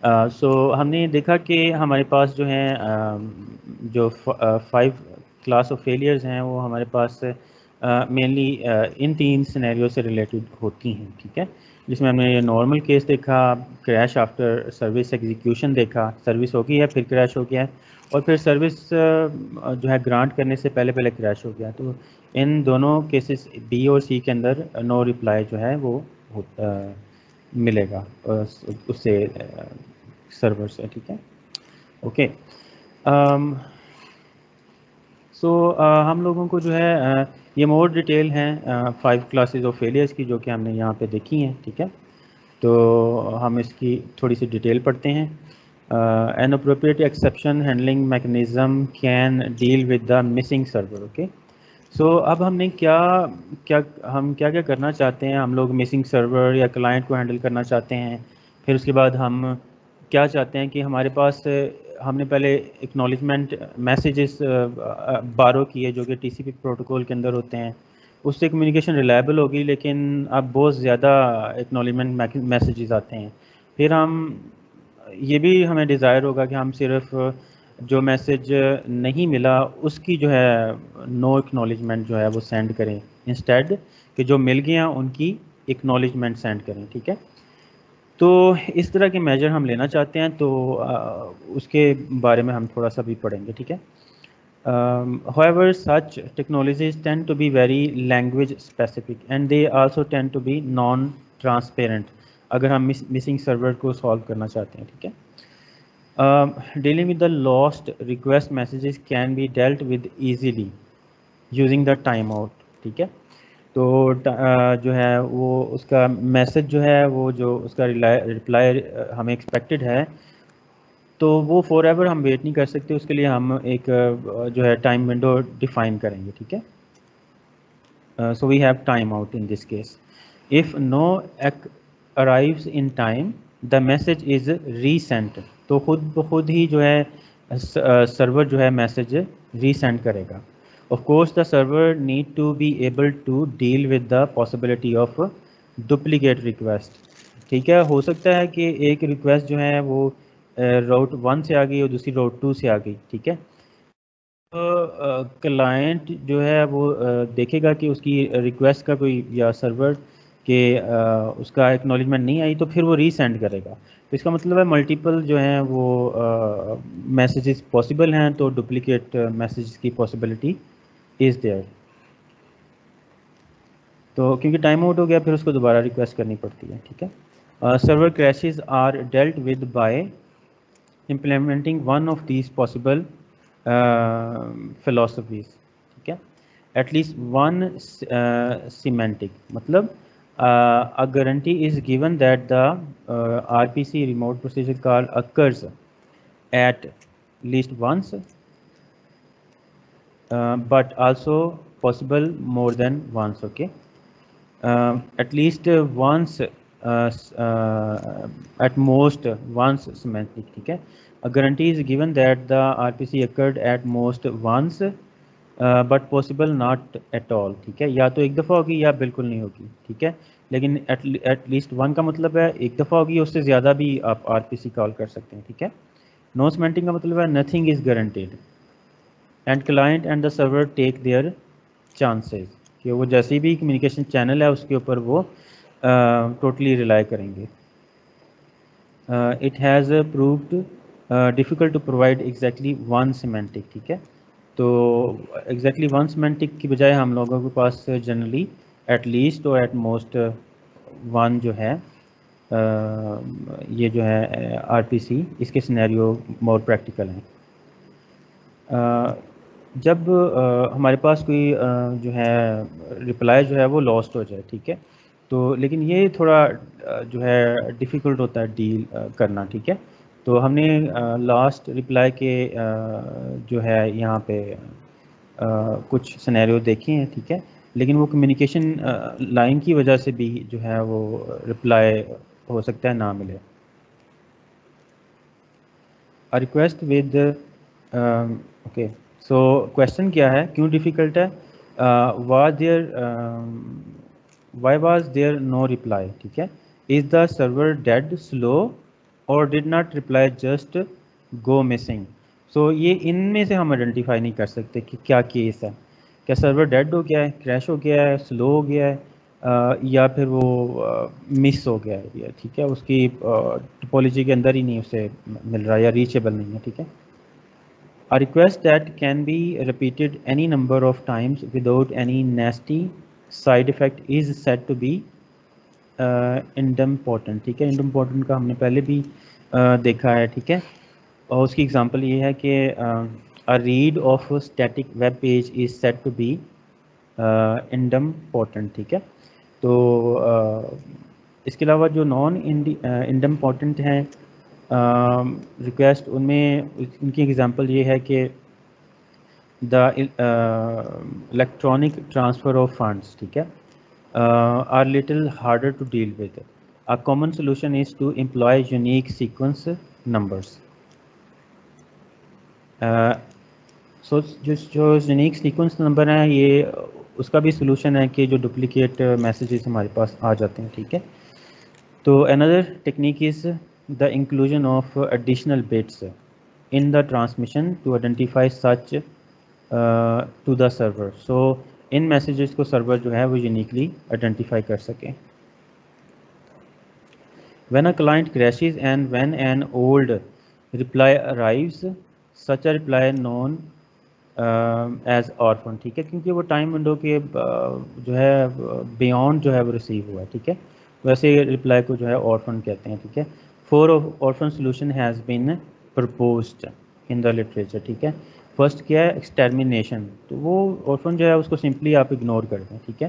सो हमने देखा कि हमारे पास जो है जो 5 क्लास ऑफ फेलियर्स हैं वो हमारे पास मेनली इन 3 सिनेरियो से रिलेटेड होती हैं, ठीक है। जिसमें हमने नॉर्मल केस देखा, क्रैश आफ्टर सर्विस एग्जीक्यूशन देखा, सर्विस हो गई है फिर क्रैश हो गया है, और फिर सर्विस जो है ग्रांट करने से पहले पहले क्रैश हो गया। तो इन दोनों केसेस बी और सी के अंदर नो रिप्लाई जो है वो मिलेगा उससे सर्वर से, ठीक है। ओके, सो हम लोगों को जो है ये मोर डिटेल हैं 5 क्लासेस ऑफ फेलियर्स की, जो कि हमने यहाँ पे देखी हैं, ठीक है। तो हम इसकी थोड़ी सी डिटेल पढ़ते हैं। An appropriate exception handling mechanism can deal with the missing server. Okay, so अब हमने क्या क्या करना चाहते हैं। हम लोग मिसिंग सर्वर या क्लाइंट को हैंडल करना चाहते हैं। फिर उसके बाद हम क्या चाहते हैं कि हमारे पास हमने पहले एक्नॉलेजमेंट मैसेजेस बारो किए जो कि टीसीपी प्रोटोकॉल के अंदर होते हैं, उससे कम्युनिकेशन रिलायबल होगी। लेकिन अब बहुत ज़्यादा एक्नॉलेजमेंट मैसेजेस आते हैं। फिर हम ये भी हमें डिज़ायर होगा कि हम सिर्फ जो मैसेज नहीं मिला उसकी जो है नो एक्नॉलेजमेंट जो है वो सेंड करें, इंस्टेड कि जो मिल गया उनकी एक्नॉलेजमेंट सेंड करें, ठीक है। तो इस तरह के मेजर हम लेना चाहते हैं, तो उसके बारे में हम थोड़ा सा भी पढ़ेंगे, ठीक है। However, such technologies tend to be very language specific and they also tend to be non-transparent अगर हम मिसिंग सर्वर को सॉल्व करना चाहते हैं, ठीक है। Dealing with the lost request messages can be dealt with easily using the timeout, ठीक है। तो जो है वो उसका मैसेज जो है वो जो उसका रिप्लाई हमें एक्सपेक्टेड है, तो वो फॉर एवर हम वेट नहीं कर सकते। उसके लिए हम एक जो है टाइम विंडो डिफाइन करेंगे, ठीक है। So we have time out in this case. If no arrives in time the message is resent. तो खुद ब खुद ही जो है सर्वर जो है मैसेज रीसेंड करेगा। Of course the server need to be able to deal with the possibility of duplicate request, ठीक है। हो सकता है कि एक रिक्वेस्ट जो है वो राउट 1 से आ गई और दूसरी राउट 2 से आ गई, ठीक है। तो क्लाइंट जो है वो देखेगा कि उसकी रिक्वेस्ट का कोई या सर्वर के उसका एक्नॉलेजमेंट नहीं आई, तो फिर वो रीसेंड करेगा। तो इसका मतलब है मल्टीपल जो हैं वो मैसेजेस पॉसिबल हैं, तो डुप्लीकेट मैसेज की पॉसिबिलिटी इज़ देयर। तो क्योंकि टाइम आउट हो गया फिर उसको दोबारा रिक्वेस्ट करनी पड़ती है, ठीक है। Server crashes are dealt with by implementing one of these possible philosophies, ठीक है। at least one semantic, मतलब a guarantee is given that the RPC remote procedure call occurs at least once, but also possible more than once, okay. At least once at most once semantic, ठीक है। A guarantee is given that the RPC occurred at most once but possible not at all, ठीक है। या तो एक दफ़ा होगी या बिल्कुल नहीं होगी, ठीक है। लेकिन एट लीस्ट वन का मतलब है एक दफ़ा होगी, उससे ज़्यादा भी आप RPC कॉल कर सकते हैं, ठीक है। नो सेमेंटिक का मतलब है nothing is guaranteed and client and the server take their chances, कि वो जैसी भी कम्युनिकेशन चैनल है उसके ऊपर वो टोटली रिलाई करेंगे। It has proved difficult to provide exactly one semantic, ठीक है। तो एग्जैक्टली वन सिमेंटिक की बजाय हम लोगों के पास जनरली एट लीस्ट और एट मोस्ट वन जो है ये जो है RPC, इसके सिनेरियो मोर प्रैक्टिकल हैं। जब हमारे पास कोई जो है रिप्लाई जो है वो लॉस्ट हो जाए, ठीक है। तो लेकिन ये थोड़ा जो है डिफ़िकल्ट होता है डील करना, ठीक है। तो हमने लास्ट रिप्लाई के जो है यहाँ पे कुछ सिनेरियो देखे हैं, ठीक है। लेकिन वो कम्युनिकेशन लाइन की वजह से भी जो है वो रिप्लाई हो सकता है ना मिले। A request with okay, so question क्या है, क्यों डिफ़िकल्ट है। Was there why was there no reply, ठीक है। Is the server dead, slow और did not reply just go missing. So ये इनमें से हम आइडेंटिफाई नहीं कर सकते कि क्या केस है, क्या सर्वर डेड हो गया है, क्रैश हो गया है, स्लो हो गया है, या फिर वो मिस हो गया है, या ठीक है उसकी टोपोलॉजी के अंदर ही नहीं उसे मिल रहा या रीचेबल नहीं है, ठीक है। A request that can be repeated any number of times without any nasty side effect is said to be idempotent, ठीक है। idempotent का हमने पहले भी देखा है, ठीक है। और उसकी एग्जांपल ये है कि a read of static web page is said to be idempotent, ठीक है। तो इसके अलावा जो नॉन idempotent हैं रिक्वेस्ट, उनमें उनकी एग्जांपल ये है कि the electronic transfer of funds, ठीक है, are little harder to deal with. A common solution is to employ unique sequence numbers. सो जो यूनिक सीक्वेंस नंबर हैं ये उसका भी सोल्यूशन है कि जो डुप्लीकेट मैसेजेस हमारे पास आ जाते हैं, ठीक है। तो another technique is the inclusion of additional bits in the transmission to identify such to the server. So इन मैसेजेस को सर्वर जो है वो यूनिकली आइडेंटिफाई कर सकें। When a client crashes and when an old reply arrives, such a reply known as orphan, ठीक है, क्योंकि वो टाइम विंडो के जो है बियॉन्ड जो है वो रिसीव हुआ है, ठीक है। वैसे रिप्लाई को जो है ऑर्फन कहते हैं, ठीक है। Four orphan solution has been proposed in the literature, ठीक है। फर्स्ट क्या है, एक्सटर्मिनेशन। तो वो ऑर्फन जो है उसको सिंपली आप इग्नोर कर दें, ठीक है।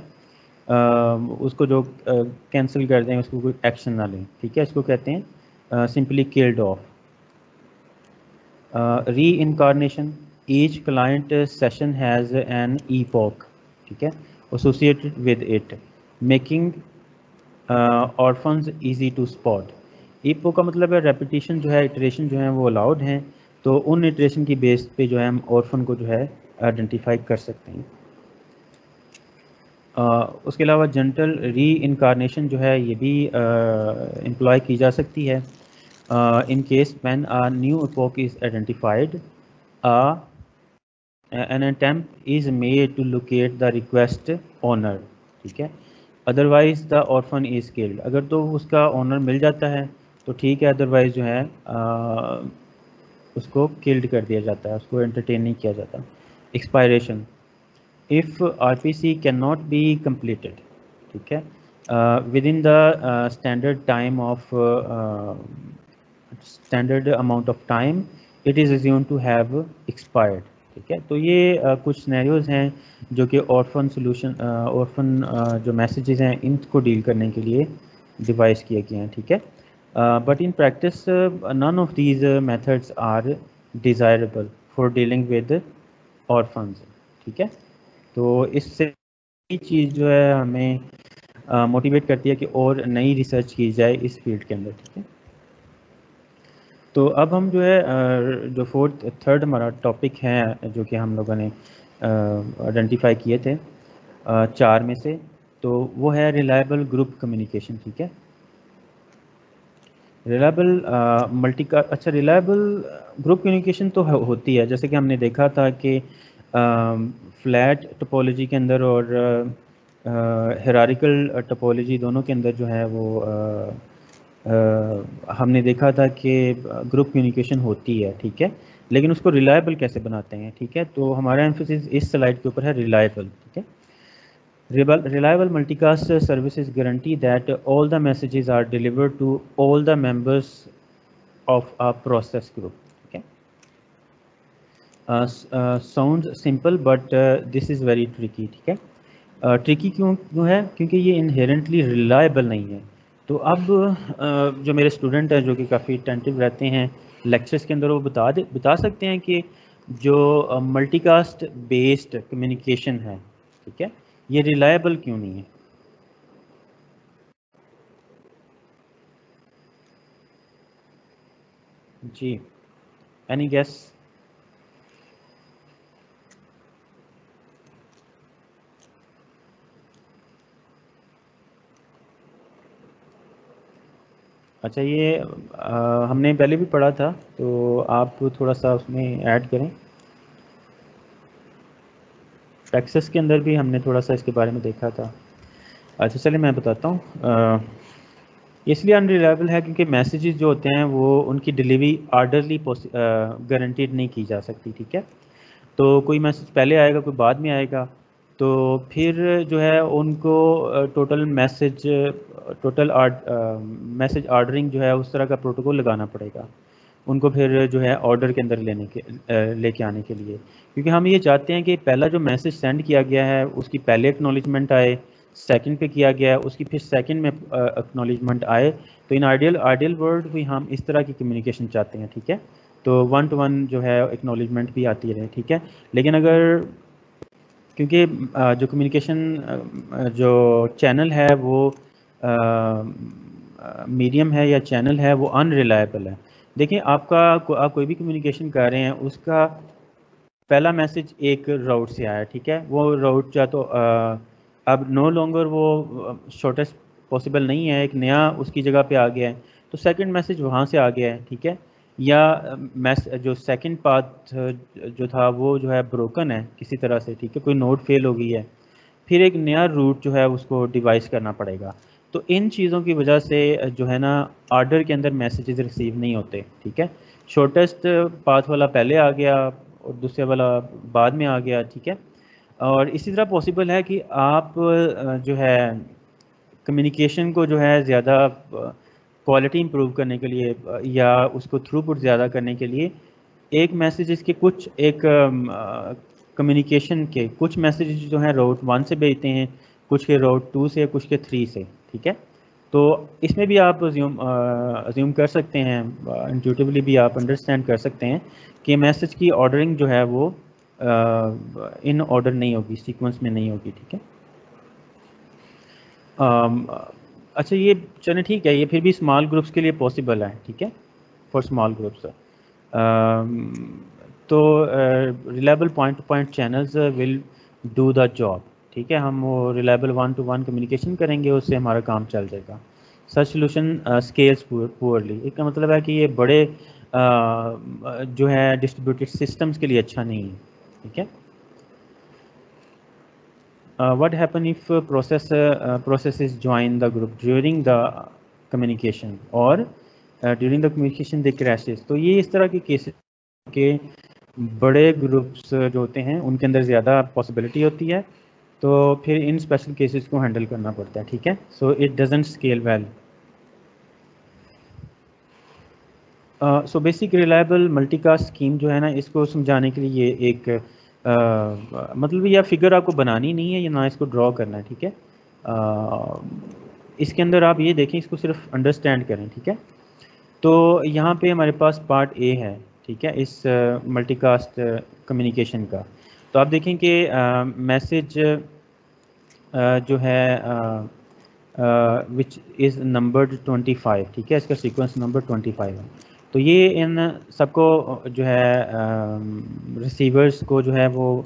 उसको जो कैंसिल कर दें, उसको कोई एक्शन ना लें, ठीक है, इसको कहते हैं simply killed off. Reincarnation, each client session has an epoch, ठीक है, associated with it, making orphans easy to spot. epoch का मतलब है रेपिटेशन जो है, इटरेशन जो है वो अलाउड हैं, तो उन इटरेशन की बेस पे जो है हम ऑर्फन को जो है आइडेंटिफाई कर सकते हैं। उसके अलावा जेंटल री इनकारनेशन जो है ये भी एम्प्लॉय की जा सकती है। In case when a new epoch is identified, an attempt is made to locate the request owner, ठीक है। Otherwise the orphan is killed, अगर तो उसका ओनर मिल जाता है तो ठीक है, अदरवाइज जो है उसको किल्ड कर दिया जाता है, उसको एंटरटेन नहीं किया जाता। Expiration, if RPC cannot be completed, ठीक है, within the standard time of standard amount of time, it is assumed to have expired, ठीक है। तो ये कुछ सिनेरियोज हैं जो कि ऑर्फन सोल्यूशन ऑर्फन जो मैसेजेस हैं इनको डील करने के लिए डिवाइस किए गए हैं, ठीक है। But in practice none of these methods are desirable for dealing with orphans, ठीक है। तो इससे चीज़ जो है हमें मोटिवेट करती है कि और नई रिसर्च की जाए इस फील्ड के अंदर, ठीक है। तो अब हम जो है जो थर्ड हमारा टॉपिक है जो कि हम लोगों ने आइडेंटिफाई किए थे चार में से, तो वो है रिलायबल ग्रुप कम्युनिकेशन, ठीक है। रिलायबल अच्छा, रिलायबल ग्रुप कम्युनिकेशन तो होती है, जैसे कि हमने देखा था कि फ्लैट टोपोलॉजी के अंदर और हिरारिकल टोपोलॉजी दोनों के अंदर जो है वो हमने देखा था कि ग्रुप कम्युनिकेशन होती है, ठीक है। लेकिन उसको रिलायबल कैसे बनाते हैं, ठीक है। तो हमारा एम्फेसिस इस स्लाइड के ऊपर है रिलायबल, ठीक है। Reliable multicast services guarantee that all the messages are delivered to all the members of a process group, okay. Sounds simple but this is very tricky, ठीक है। ट्रिकी क्यों है, क्योंकि ये इनहेरेंटली रिलायबल नहीं है। तो अब जो मेरे स्टूडेंट हैं जो कि काफ़ी अटेंटिव रहते हैं लेक्चर्स के अंदर, वो बता सकते हैं कि जो मल्टीकास्ट बेस्ड कम्युनिकेशन है, ठीक है, ये रिलायबल क्यों नहीं है। जी, एनी गेस। अच्छा ये हमने पहले भी पढ़ा था, तो आप थोड़ा सा उसमें ऐड करें। टेक्सास के अंदर भी हमने थोड़ा सा इसके बारे में देखा था। अच्छा चलिए मैं बताता हूँ। इसलिए अनरिलायबल है क्योंकि मैसेजेस जो होते हैं वो उनकी डिलीवरी आर्डरली गारंटीड नहीं की जा सकती, ठीक है। तो कोई मैसेज पहले आएगा, कोई बाद में आएगा, तो फिर जो है उनको टोटल मैसेज ऑर्डरिंग जो है उस तरह का प्रोटोकॉल लगाना पड़ेगा उनको, फिर जो है ऑर्डर के अंदर लेके आने के लिए। क्योंकि हम ये चाहते हैं कि पहला जो मैसेज सेंड किया गया है उसकी पहले एक्नॉलेजमेंट आए, सेकंड पे किया गया है उसकी फिर सेकंड में एक्नॉलेजमेंट आए। तो इन आइडियल वर्ल्ड भी हम इस तरह की कम्युनिकेशन चाहते हैं, ठीक है। तो 1 to 1 जो है एक्नॉलेजमेंट भी आती रहे, ठीक है। लेकिन अगर क्योंकि जो कम्युनिकेशन जो चैनल है वो मीडियम है या चैनल है वो अनरिलायबल है। देखिए आप कोई भी कम्युनिकेशन कर रहे हैं, उसका पहला मैसेज एक राउट से आया, ठीक है। वो राउट या तो अब नो लॉन्गर वो शॉर्टेस्ट पॉसिबल नहीं है, एक नया उसकी जगह पे आ गया है, तो सेकंड मैसेज वहाँ से आ गया है, ठीक है। या जो सेकंड पाथ जो था वो जो है ब्रोकन है किसी तरह से, ठीक है, कोई नोड फेल हो गई है, फिर एक नया रूट जो है उसको डिवाइस करना पड़ेगा। तो इन चीज़ों की वजह से जो है ना ऑर्डर के अंदर मैसेजेस रिसीव नहीं होते, ठीक है। शॉर्टेस्ट पाथ वाला पहले आ गया और दूसरे वाला बाद में आ गया, ठीक है। और इसी तरह पॉसिबल है कि आप जो है कम्युनिकेशन को जो है ज़्यादा क्वालिटी इंप्रूव करने के लिए या उसको थ्रूपुट ज़्यादा करने के लिए एक मैसेजेस के कुछ एक कम्युनिकेशन के कुछ मैसेजेस जो हैं राउट 1 से भेजते हैं, कुछ के राउट 2 से, कुछ के 3 से, ठीक है। तो इसमें भी आप अज्यूम कर सकते हैं, इंट्यूटिवली भी आप अंडरस्टैंड कर सकते हैं कि मैसेज की ऑर्डरिंग जो है वो इन ऑर्डर नहीं होगी, सीक्वेंस में नहीं होगी, ठीक है। अच्छा ये चलें ठीक है, ये फिर भी स्मॉल ग्रुप्स के लिए पॉसिबल है, ठीक है, फॉर स्मॉल ग्रुप्स। तो reliable point two point channels will do the job, ठीक है। हम वो रिलायबल 1 to 1 कम्युनिकेशन करेंगे, उससे हमारा काम चल जाएगा। सच सोल्यूशन स्केल्स पुअरली, इसका मतलब है कि ये बड़े जो है डिस्ट्रीब्यूटेड सिस्टम्स के लिए अच्छा नहीं है, ठीक है। What happen if processes join the group during the communication or during the communication they crashes? तो ये इस तरह के केसेस के बड़े ग्रुप्स जो होते हैं उनके अंदर ज़्यादा पॉसिबिलिटी होती है, तो फिर इन स्पेशल केसेस को हैंडल करना पड़ता है, ठीक है। So it doesn't scale well. So basic reliable multicast scheme जो है ना, इसको समझाने के लिए ये एक मतलब यह फिगर आपको बनानी नहीं है या ना इसको ड्रॉ करना है, ठीक है। इसके अंदर आप ये देखें, इसको सिर्फ अंडरस्टैंड करें, ठीक है। तो यहाँ पे हमारे पास पार्ट ए है, ठीक है, इस मल्टीकास्ट कम्युनिकेशन का। तो आप देखें कि मैसेज जो है विच इज़ नंबर्ड 25, ठीक है, इसका सीक्वेंस नंबर 25 है। तो ये इन सबको जो है रिसीवर्स को जो है वो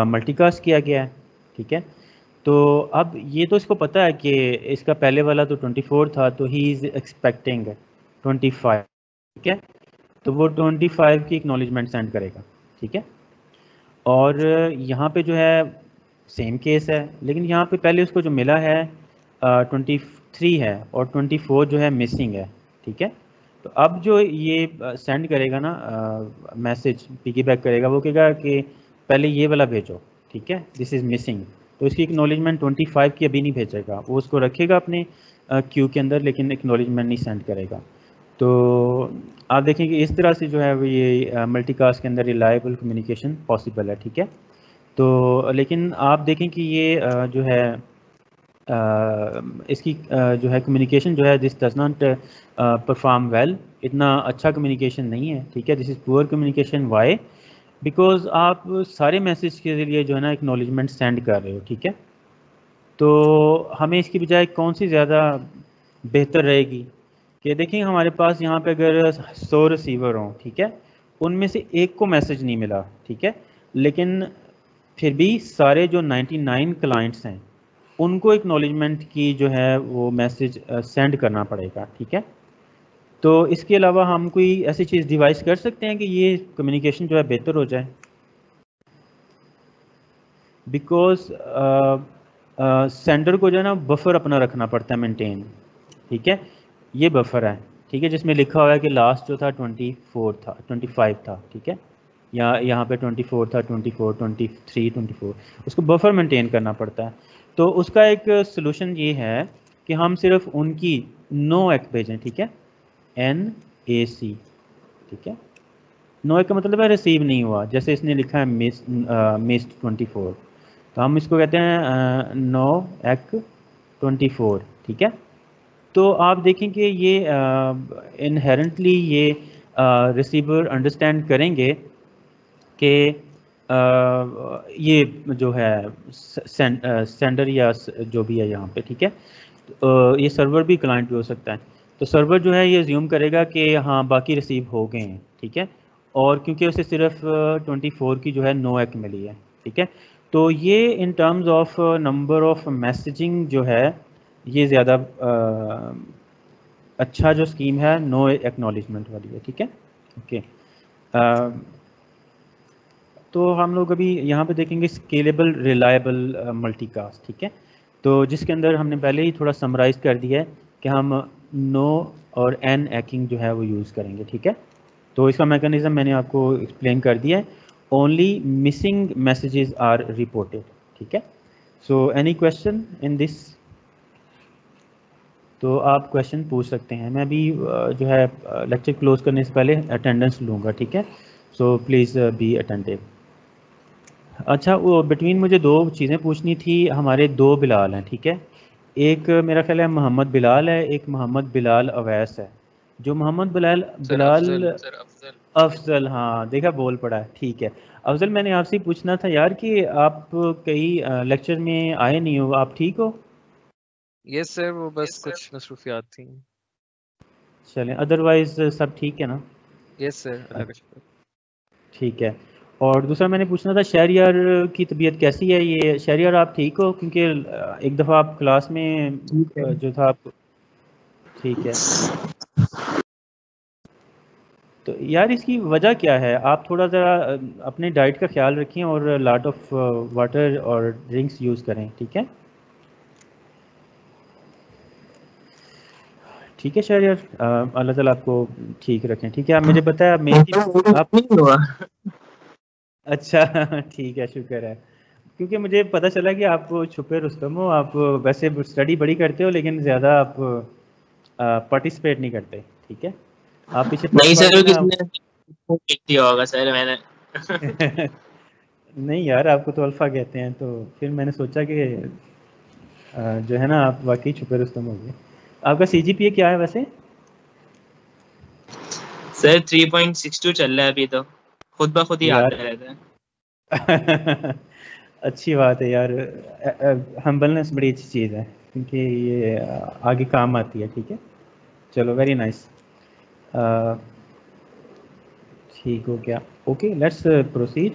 मल्टीकास्ट किया गया है, ठीक है। तो अब ये तो इसको पता है कि इसका पहले वाला तो 24 था, तो ही इज़ एक्सपेक्टिंग 25, ठीक है। तो वो 25 की एक्नॉलेजमेंट सेंड करेगा, ठीक है। और यहाँ पे जो है सेम केस है, लेकिन यहाँ पे पहले उसको जो मिला है 23 है और 24 जो है मिसिंग है, ठीक है। तो अब जो ये सेंड करेगा ना मैसेज पिगीबैक करेगा, वो कहेगा कि पहले ये वाला भेजो, ठीक है, दिस इज़ मिसिंग। तो इसकी एक्नॉलेजमेंट 25 की अभी नहीं भेजेगा, वो उसको रखेगा अपने क्यू के अंदर, लेकिन एक्नॉलेजमेंट नहीं सेंड करेगा। तो आप देखें कि इस तरह से जो है वो ये मल्टीकास्ट के अंदर रिलायबल कम्युनिकेशन पॉसिबल है, ठीक है। तो लेकिन आप देखें कि ये जो है इसकी जो है कम्युनिकेशन जो है this does not perform well, इतना अच्छा कम्युनिकेशन नहीं है, ठीक है। This is poor communication. Why? Because आप सारे मैसेज के लिए जो है ना एक्नॉलेजमेंट सेंड कर रहे हो, ठीक है। तो हमें इसकी बजाय कौन सी ज़्यादा बेहतर रहेगी कि देखिए हमारे पास यहाँ पे अगर 100 रिसीवर हों, ठीक है, उनमें से एक को मैसेज नहीं मिला, ठीक है, लेकिन फिर भी सारे जो 99 क्लाइंट्स हैं उनको एक्नॉलेजमेंट की जो है वो मैसेज सेंड करना पड़ेगा, ठीक है। तो इसके अलावा हम कोई ऐसी चीज़ डिवाइस कर सकते हैं कि ये कम्युनिकेशन जो है बेहतर हो जाए। बिकॉज सेंडर को जो है ना बफर अपना रखना पड़ता है मेंटेन, ठीक है। ये बफर है, ठीक है, जिसमें लिखा हुआ है कि लास्ट जो था 24 था, 25 था, ठीक है। यहाँ पे 24 था, 24, 23, 24, उसको बफर मेंटेन करना पड़ता है। तो उसका एक सोल्यूशन ये है कि हम सिर्फ उनकी नो एक्ट भेजें, ठीक है, NAC, ठीक है। नो एक्ट का मतलब है रिसीव नहीं हुआ, जैसे इसने लिखा है मिस्ड 24, तो हम इसको कहते हैं नो एक्ट 24, ठीक है। तो आप देखें कि ये इनहेरेंटली ये रिसीवर अंडरस्टैंड करेंगे कि ये जो है सेंडर या जो भी है यहाँ पे, ठीक है। ये सर्वर भी क्लाइंट भी हो सकता है। तो सर्वर जो है ये ज्यूम करेगा कि हाँ बाकी रिसीव हो गए हैं, ठीक है, और क्योंकि उसे सिर्फ 24 की जो है नो एक्ट मिली है, ठीक है। तो ये in terms of number of messaging जो है ये ज़्यादा अच्छा जो स्कीम है नो एक्नॉलेजमेंट वाली है, ठीक है। ओके, तो हम लोग अभी यहाँ पे देखेंगे स्केलेबल रिलायबल मल्टीकास्ट, ठीक है। तो जिसके अंदर हमने पहले ही थोड़ा समराइज कर दिया है कि हम नो और एन एक्टिंग जो है वो यूज़ करेंगे, ठीक है। तो इसका मैकेनिज्म मैंने आपको एक्सप्लेन कर दिया है। Only missing messages are reported, ठीक है। So any question in this? तो आप क्वेश्चन पूछ सकते हैं। मैं अभी जो है लेक्चर क्लोज करने से पहले अटेंडेंस लूँगा, ठीक है। So please be attentive. अच्छा, वो बिटवीन मुझे दो चीज़ें पूछनी थी। हमारे दो बिलाल हैं, ठीक है। एक मेरा ख्याल है मोहम्मद बिलाल है, एक मोहम्मद बिलाल अवैस है। जो मोहम्मद बिलाल बिलाल अफजल, हाँ देखा बोल पड़ा है, ठीक है। अफजल, मैंने आपसे पूछना था यार कि आप कई लेक्चर में आए नहीं हो, आप ठीक हो? यस सर, वो बस कुछ मसरूफियात थी। चलें, अदरवाइज सब ठीक है ना? यस सर, अल्लाह का शुक्र। ठीक है। और दूसरा मैंने पूछना था शहरियार की तबीयत कैसी है? ये शहरियार आप ठीक हो? क्योंकि एक दफ़ा आप क्लास में जो था आप, ठीक है। तो यार इसकी वजह क्या है? आप थोड़ा ज़रा अपने डाइट का ख्याल रखें और लॉट ऑफ वाटर और ड्रिंक्स यूज़ करें, ठीक है। ठीक है शहरियार, अल्लाह ताला आपको ठीक रखें, ठीक है। आप मुझे बताएं, आप मेन आप नहीं हुआ? अच्छा ठीक है, शुक्र है। क्योंकि मुझे पता चला कि आप छुपे रुस्तम हो, आप वैसे स्टडी बड़ी करते हो लेकिन ज़्यादा आप पार्टिसिपेट नहीं करते, ठीक है। आप पीछे नहीं सर, ना किसने दिया होगा सर मैंने नहीं यार, आपको तो अल्फ़ा कहते हैं, तो फिर मैंने सोचा कि जो है ना आप वाकई छुपे रुस्तम हो गए। आपका CGPA क्या है वैसे? सर 3.62 चल रहा है अभी, तो खुद ब खुद ही आता रहता है। अच्छी बात है यार, हम्बलनेस बड़ी अच्छी चीज़ है क्योंकि ये आगे काम आती है, ठीक है। चलो, वेरी नाइस, ठीक हो गया। Okay, let's proceed.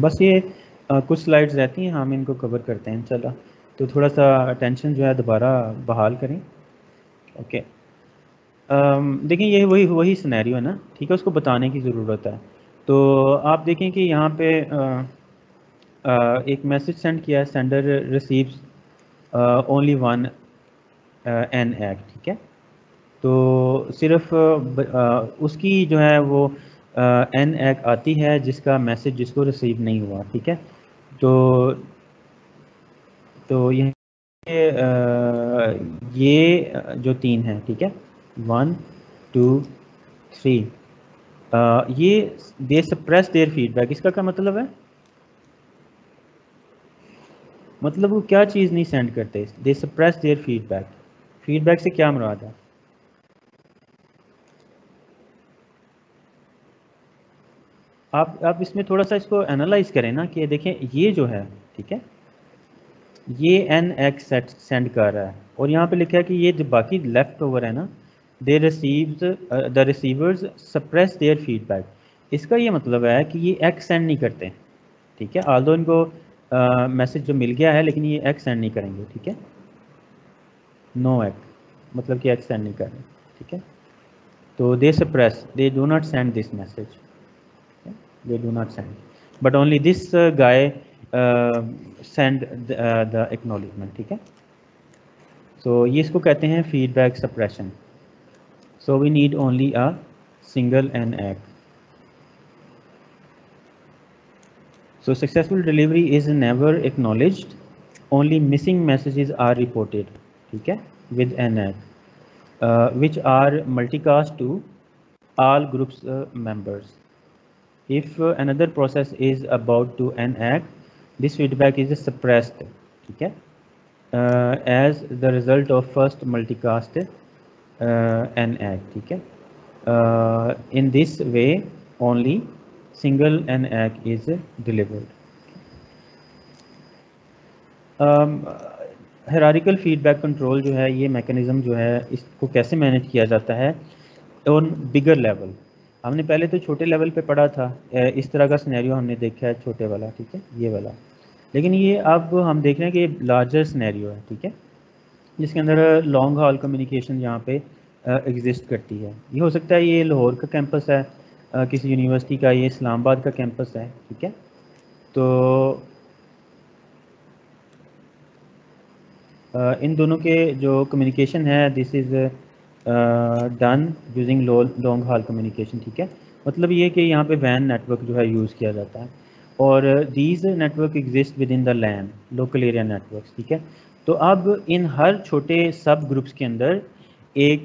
बस ये कुछ स्लाइड्स रहती हैं, हम इनको कवर करते हैं। चलो, तो थोड़ा सा अटेंशन जो है दोबारा बहाल करें। ओके, देखिए ये वही वही सिनेरियो है ना, ठीक है, उसको बताने की ज़रूरत है। तो आप देखें कि यहाँ पे एक मैसेज सेंड किया है, sender receives only one an act, ठीक है। तो सिर्फ उसकी जो है वो एन एक्ट आती है जिसका मैसेज जिसको रिसीव नहीं हुआ, ठीक है। तो ये जो तीन है, ठीक है, 1 2 3, ये दे सप्रेस देयर फीडबैक। इसका क्या मतलब है? मतलब वो क्या चीज़ नहीं सेंड करते, दे सप्रेस देयर फीडबैक। फीडबैक से क्या मुराद है? आप इसमें थोड़ा सा इसको एनालाइज करें ना कि देखें ये जो है, ठीक है, ये एन एक्स सेंड कर रहा है और यहाँ पे लिखा है कि ये जो बाकी लेफ्ट ओवर है ना, they receives the receivers suppress their feedback. इसका ये मतलब है कि ये एक्स सेंड नहीं करते, ठीक है। आल्दो इनको मैसेज जो मिल गया है लेकिन ये एक्स सेंड नहीं करेंगे, ठीक है। नो एक्ट मतलब कि एक्स सेंड नहीं कर रहे, ठीक है। तो they suppress, they do not send this message, okay? They do not send, but only this guy send the acknowledgement, ठीक है। so ये इसको कहते हैं feedback suppression. So we need only a single NACK. So successful delivery is never acknowledged, only missing messages are reported, ठीक है, with NACK, which are multicast to all groups members. If another process is about to NACK, this feedback is suppressed, ठीक है, as the result of first multicast NACK, ठीक है। In this way only single NACK is delivered. Hierarchical feedback control जो है, ये mechanism जो है इसको कैसे मैनेज किया जाता है ऑन बिगर लेवल। हमने पहले तो छोटे लेवल पे पढ़ा था, इस तरह का सिनेरियो हमने देखा है छोटे वाला, ठीक है, ये वाला। लेकिन ये अब हम देख रहे हैं कि लार्जर सिनेरियो है, ठीक है, जिसके अंदर लॉन्ग हॉल कम्युनिकेशन यहाँ पे एग्जिस्ट करती है। ये हो सकता है ये लाहौर का कैंपस है, किसी यूनिवर्सिटी का, ये इस्लामाबाद का कैंपस है, ठीक है। तो इन दोनों के जो कम्युनिकेशन है, this is done using long haul communication, ठीक है। मतलब ये कि यहाँ पे वैन नेटवर्क जो है यूज़ किया जाता है, और these network exist within the LAN, local area networks, ठीक है। तो अब इन हर छोटे सब ग्रुप्स के अंदर एक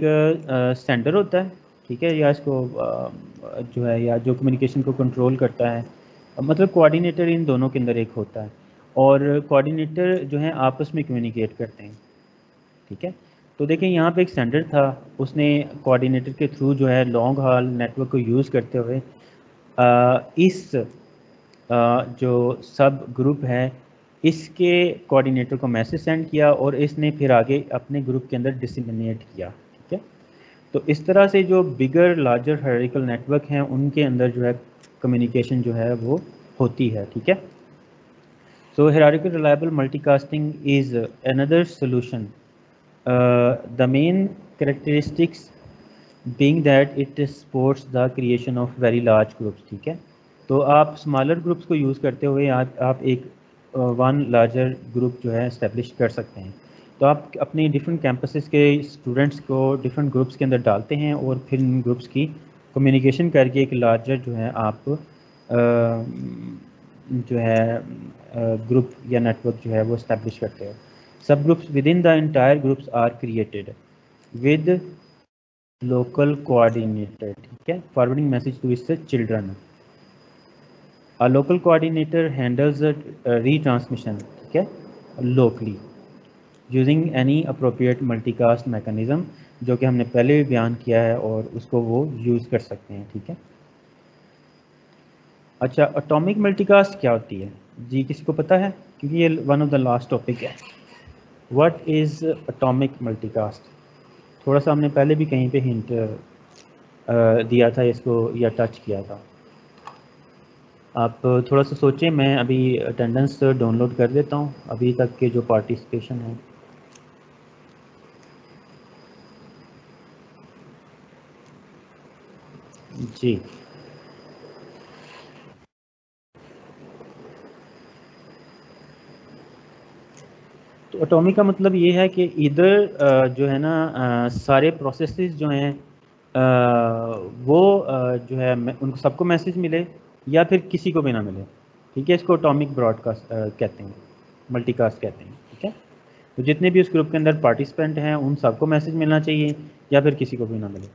सेंडर होता है, ठीक है, या इसको जो है, या जो कम्युनिकेशन को कंट्रोल करता है, मतलब कोऑर्डिनेटर इन दोनों के अंदर एक होता है, और कोऑर्डिनेटर जो है आपस में कम्युनिकेट करते हैं, ठीक है। तो देखें यहाँ पे एक सेंडर था, उसने कोऑर्डिनेटर के थ्रू जो है लॉन्ग हॉल नेटवर्क को यूज़ करते हुए इस जो सब ग्रुप है इसके कोऑर्डिनेटर को मैसेज सेंड किया, और इसने फिर आगे अपने ग्रुप के अंदर डिसिमिनेट किया, ठीक है। तो इस तरह से जो बिगर लार्जर हायरार्किकल नेटवर्क हैं उनके अंदर जो है कम्युनिकेशन जो है वो होती है, ठीक है। So hierarchical reliable multicasting is another solution. The main characteristics being that it supports the creation of very large groups, ठीक है। तो आप स्मॉलर ग्रुप्स को यूज़ करते हुए आप एक वन लार्जर ग्रुप जो है इस्टेब्लिश कर सकते हैं। तो आप अपने डिफरेंट कैंपसेस के स्टूडेंट्स को डिफरेंट ग्रुप्स के अंदर डालते हैं, और फिर इन ग्रुप्स की कम्युनिकेशन करके एक लार्जर जो है आप जो है ग्रुप या नेटवर्क जो है वो इस्टेब्लिश करते हैं। Subgroups within the entire groups are created with local coordinator, ठीक है, forwarding message to its children. A local coordinator handles retransmission, ठीक है, locally using any appropriate multicast mechanism, जो कि हमने पहले भी बयान किया है, और उसको वो यूज़ कर सकते हैं, ठीक है। अच्छा, एटॉमिक मल्टीकास्ट क्या होती है जी, किसी को पता है? क्योंकि ये one of the last topic है। What is atomic multicast? थोड़ा सा हमने पहले भी कहीं पे हिंट दिया था इसको, या टच किया था। आप थोड़ा सा सोचें, मैं अभी अटेंडेंस डाउनलोड कर देता हूँ अभी तक के जो पार्टिसिपेशन है। जी, तो एटॉमिक का मतलब ये है कि इधर जो है ना सारे प्रोसेसेस जो हैं वो जो है उनको सबको मैसेज मिले या फिर किसी को भी ना मिले, ठीक है। इसको एटॉमिक ब्रॉडकास्ट कहते हैं, मल्टीकास्ट कहते हैं, ठीक है। तो जितने भी उस ग्रुप के अंदर पार्टिसिपेंट हैं उन सबको मैसेज मिलना चाहिए या फिर किसी को भी ना मिले।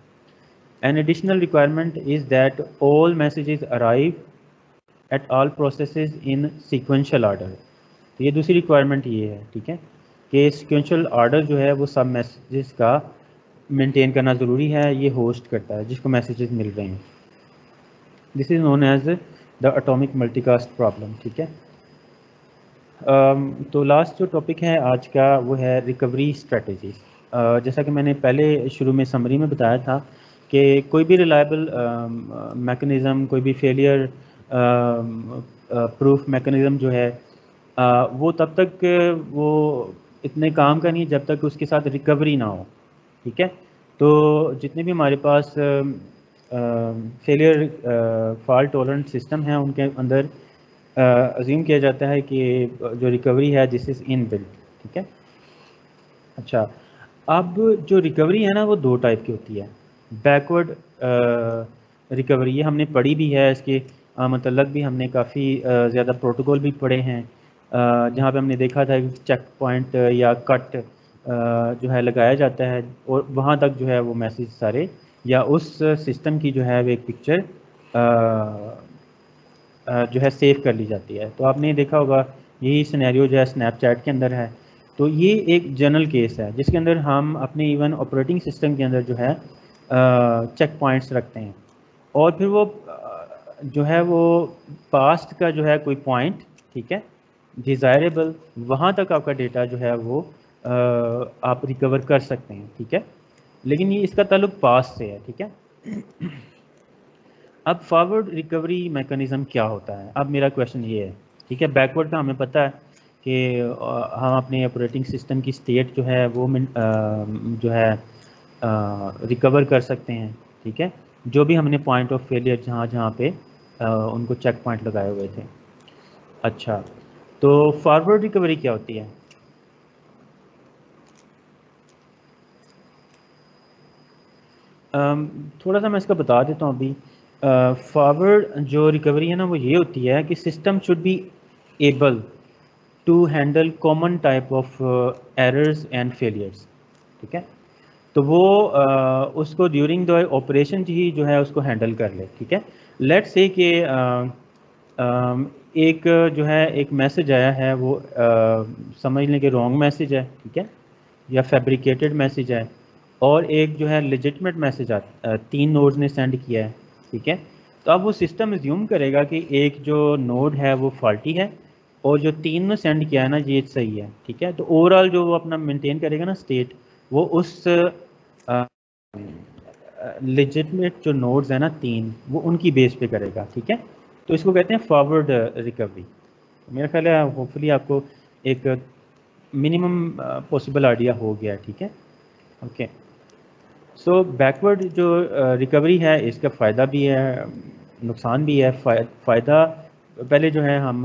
An additional requirement is that all messages arrive at all processes in sequential order. तो ये दूसरी रिक्वायरमेंट ये है, ठीक है, कि सीक्वेंशियल ऑर्डर जो है वो सब मैसेजेस का मेंटेन करना ज़रूरी है, ये होस्ट करता है जिसको मैसेजेस मिल रहे हैं। This is known as the atomic multicast problem, ठीक है। तो लास्ट जो टॉपिक है आज का वो है रिकवरी स्ट्रेटजी। जैसा कि मैंने पहले शुरू में समरी में बताया था कि कोई भी रिलायबल मैकेनिज़्म, कोई भी फेलियर प्रूफ मैकेनिज़्म जो है वो तब तक वो इतने काम का नहीं जब तक उसके साथ रिकवरी ना हो, ठीक है। तो जितने भी हमारे पास फेलियर फॉल्ट टॉलरेंट सिस्टम है उनके अंदर अज्यूम किया जाता है कि जो रिकवरी है दिस इज़ इन बिल्ट, ठीक है। अच्छा, अब जो रिकवरी है ना वो दो टाइप की होती है। बैकवर्ड रिकवरी, ये हमने पढ़ी भी है, इसके मतलब भी हमने काफ़ी ज़्यादा प्रोटोकॉल भी पढ़े हैं, जहाँ पे हमने देखा था कि चेक पॉइंट या कट जो है लगाया जाता है और वहाँ तक जो है वो मैसेज सारे या उस सिस्टम की जो है वो एक पिक्चर जो है सेव कर ली जाती है। तो आपने देखा होगा यही सिनेरियो जो है स्नैपचैट के अंदर है। तो ये एक जनरल केस है जिसके अंदर हम अपने इवन ऑपरेटिंग सिस्टम के अंदर जो है चेक पॉइंट्स रखते हैं और फिर वो जो है वो पास्ट का जो है कोई पॉइंट, ठीक है, डिज़ायरेबल, वहाँ तक आपका डेटा जो है वो आप रिकवर कर सकते हैं, ठीक है। लेकिन ये इसका ताल्लुक पास्ट से है, ठीक है। अब फॉरवर्ड रिकवरी मैकेनिज़्म क्या होता है, अब मेरा क्वेश्चन ये है, ठीक है। बैकवर्ड का हमें पता है कि हम अपने ऑपरेटिंग सिस्टम की स्टेट जो है वो जो है रिकवर कर सकते हैं, ठीक है, जो भी हमने पॉइंट ऑफ फेलियर जहाँ जहाँ पे उनको चेक पॉइंट लगाए हुए थे। अच्छा, तो फॉरवर्ड रिकवरी क्या होती है? थोड़ा सा मैं इसका बता देता हूँ अभी। फॉरवर्ड जो रिकवरी है ना वो ये होती है कि system should be able to handle common type of errors and failures, ठीक है। तो वो उसको ड्यूरिंग द ऑपरेशन ही जो है उसको हैंडल कर ले, ठीक है। लेट्स से कि एक जो है एक मैसेज आया है वो समझ लें कि रॉन्ग मैसेज है, ठीक है, या फैब्रिकेटेड मैसेज है, और एक जो है लेजिटमेट मैसेज तीन नोड्स ने सेंड किया है, ठीक है। तो अब वो सिस्टम एज्यूम करेगा कि एक जो नोड है वो फॉल्टी है और जो तीन ने सेंड किया है ना ये सही है, ठीक है। तो ओवरऑल जो वो अपना मेंटेन करेगा ना स्टेट, वो उस लेजिटमेट जो नोड्स है ना तीन, वो उनकी बेस पे करेगा, ठीक है। तो इसको कहते हैं फॉरवर्ड रिकवरी। मेरा ख्याल है होपफुली आपको एक मिनिमम पॉसिबल आइडिया हो गया, ठीक है। ओके, सो बैकवर्ड जो रिकवरी है इसका फ़ायदा भी है, नुकसान भी है। फ़ायदा पहले जो है हम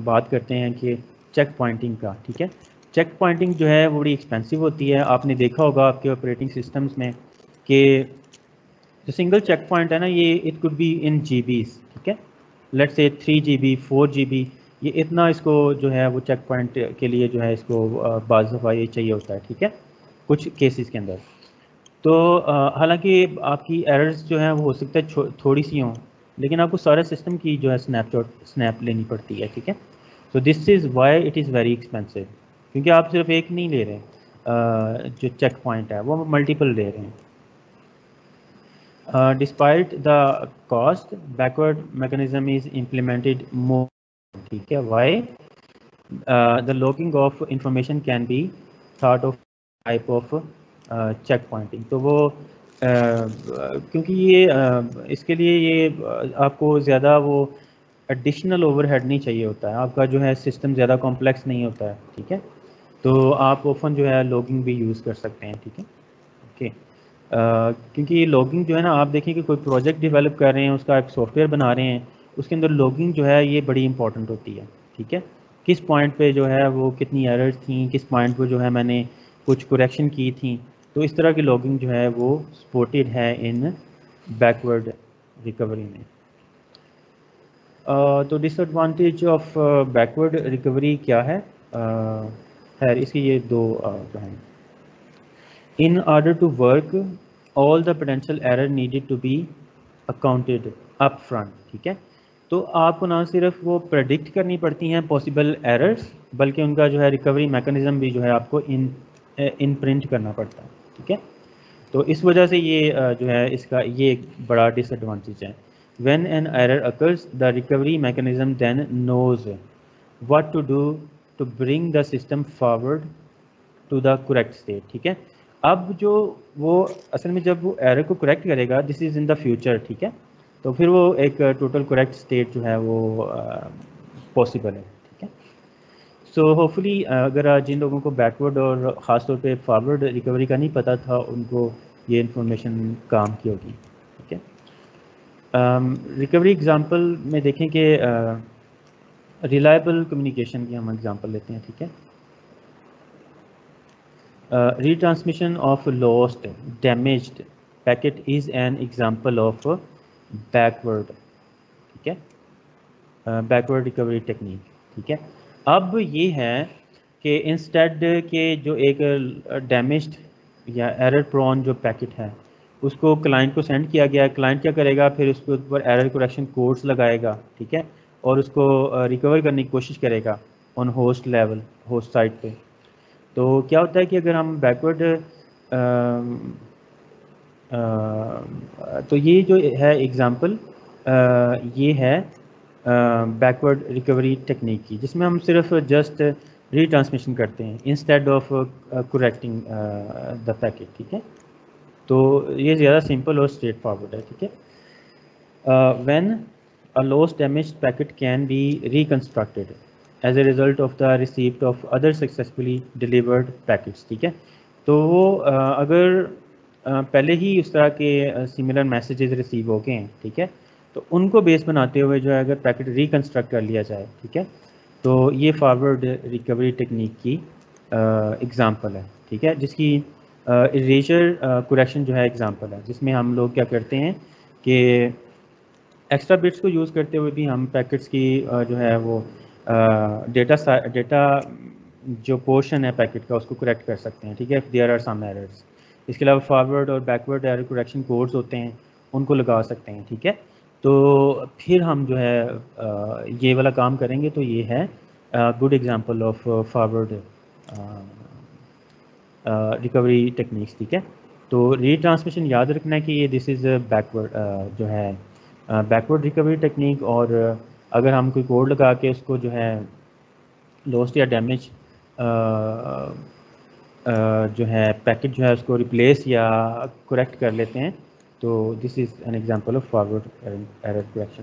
बात करते हैं कि चेक पॉइंटिंग का, ठीक है। चेक पॉइंटिंग जो है वो बड़ी एक्सपेंसिव होती है। आपने देखा होगा आपके ऑपरेटिंग सिस्टम्स में कि जो सिंगल चेक पॉइंट है ना ये इट कुड बी इन जीबीज़, ठीक है। लेट्स से 3 GB 4 GB, ये इतना इसको जो है वो चेक पॉइंट के लिए जो है इसको बाज़ दफ़ा ये चाहिए होता है, ठीक है, कुछ केसेस के अंदर। तो हालांकि आपकी एरर्स जो हैं वो हो सकता है थोड़ी सी हों, लेकिन आपको सारे सिस्टम की जो है स्नैप लेनी पड़ती है, ठीक है। तो this is why it is very expensive, क्योंकि आप सिर्फ एक नहीं ले रहे, जो चेक पॉइंट है वो मल्टीपल ले रहे हैं। Despite the cost backward mechanism is implemented more, ठीक है। Why the logging of information can be thought of type of check pointing. तो वो क्योंकि ये इसके लिए ये आपको ज़्यादा वो एडिशनल ओवरहेड नहीं चाहिए होता है, आपका जो है सिस्टम ज़्यादा कॉम्प्लेक्स नहीं होता है, ठीक है। तो आप ओपन जो है लॉगिंग भी यूज़ कर सकते हैं, ठीक है। ओके, क्योंकि ये लॉगिंग जो है ना, आप देखें कि कोई प्रोजेक्ट डेवलप कर रहे हैं, उसका एक सॉफ्टवेयर बना रहे हैं, उसके अंदर लॉगिंग जो है ये बड़ी इंपॉर्टेंट होती है, ठीक है। किस पॉइंट पे जो है वो कितनी एरर्स थी, किस पॉइंट पे जो है मैंने कुछ करेक्शन की थी, तो इस तरह की लॉगिंग जो है वो सपोर्टेड है इन बैकवर्ड रिकवरी में। तो डिसएडवांटेज ऑफ बैकवर्ड रिकवरी क्या है? खैर इसकी ये दो जो हैं। In order to work, all the potential error needed to be accounted up front, ठीक है। तो आपको ना सिर्फ वो प्रेडिक्ट करनी पड़ती हैं पॉसिबल एरर्स, बल्कि उनका जो है रिकवरी मैकेनिज्म भी जो है आपको इन प्रिंट करना पड़ता है, ठीक है। तो इस वजह से ये जो है इसका ये एक बड़ा डिसएडवांटेज है। When an error occurs, the recovery mechanism then knows what to do to bring the system forward to the correct state, ठीक है। अब जो वो असल में जब वो एरर को करेक्ट करेगा, this is in the future, ठीक है, तो फिर वो एक टोटल करेक्ट स्टेट जो है वो पॉसिबल है, ठीक है। सो होपफुली अगर जिन लोगों को बैकवर्ड और ख़ास तौर पे फॉरवर्ड रिकवरी का नहीं पता था, उनको ये इंफॉर्मेशन काम की होगी, ठीक है। रिकवरी एग्जांपल में देखें कि रिलायबल कम्युनिकेशन की हम एग्जांपल लेते हैं, ठीक है। Retransmission of lost, damaged packet is an example of backward, ठीक है, बैकवर्ड रिकवरी टेक्निक, ठीक है। अब ये है कि इंस्टेड के जो एक डैमेज्ड या एरर प्रोन जो पैकेट है उसको क्लाइंट को सेंड किया गया, क्लाइंट क्या करेगा, फिर उसके ऊपर एरर करेक्शन कोड्स लगाएगा, ठीक है, और उसको रिकवर करने की कोशिश करेगा on host level, host site पे। तो क्या होता है कि अगर हम बैकवर्ड तो ये जो है एग्ज़ाम्पल ये है बैकवर्ड रिकवरी टेक्निक की, जिसमें हम सिर्फ जस्ट रीट्रांसमिशन करते हैं instead of correcting the packet, ठीक है। तो ये ज़्यादा सिंपल और स्ट्रेट फॉरवर्ड है, ठीक है। When a lost damaged packet can be reconstructed as a result of the receipt of other successfully delivered packets, ठीक है। तो वो अगर पहले ही उस तरह के सिमिलर मैसेजेस रिसीव हो गए हैं, ठीक है, तो उनको बेस बनाते हुए जो है अगर पैकेट रिकंस्ट्रक्ट कर लिया जाए, ठीक है, तो ये फॉरवर्ड रिकवरी टेक्निक की एग्ज़ाम्पल है, ठीक है, जिसकी इरेजर करेक्शन जो है एग्ज़ाम्पल है, जिसमें हम लोग क्या करते हैं कि एक्स्ट्रा बिट्स को यूज़ करते हुए भी हम पैकेट्स की जो है वो डेटा जो पोर्शन है पैकेट का उसको करेक्ट कर सकते हैं, ठीक है, देयर आर सम एरर्स। इसके अलावा फॉरवर्ड और बैकवर्ड एरर करेक्शन कोड्स होते हैं, उनको लगा सकते हैं, ठीक है। तो फिर हम जो है ये वाला काम करेंगे, तो ये है good example of forward recovery techniques, ठीक है। तो रीट्रांसमिशन याद रखना है कि ये दिस इज़ बैकवर्ड जो है बैकवर्ड रिकवरी टेक्निक, और अगर हम कोई कोड लगा के उसको जो है लॉस्ट या डैमेज जो है पैकेट जो है उसको रिप्लेस या करेक्ट कर लेते हैं, तो this is an example of forward error correction.